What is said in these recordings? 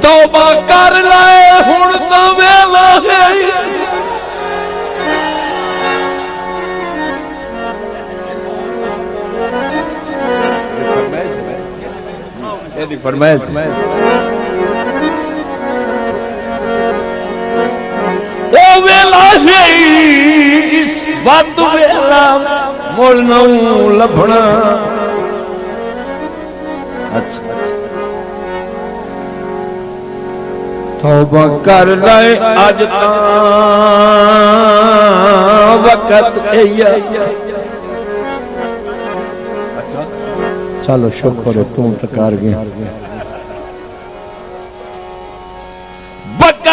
तौबा कर लाए हुण तो वेला है फरमाइश ओ वेला है इस वत वेला मुड़ नूं लभना। अच्छा तौबा कर लाए अज वक्त चलो शुक्र तू तो कर गया वक्त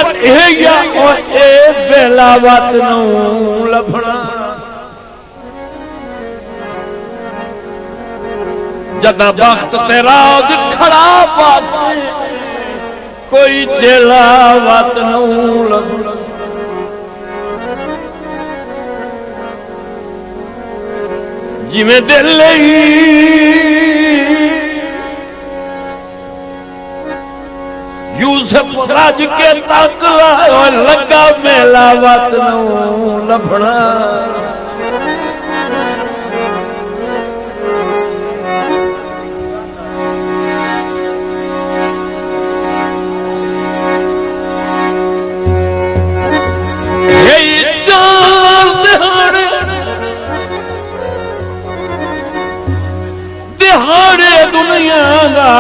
बेला वत नूं लभना। जदा वक्त तेरा खड़ा पासे कोई चेला वत नूं लभना। जिवें दिल यूसुफ रज के तक लगा मेला वत नूं लभना। दिहाड़े दुनिया का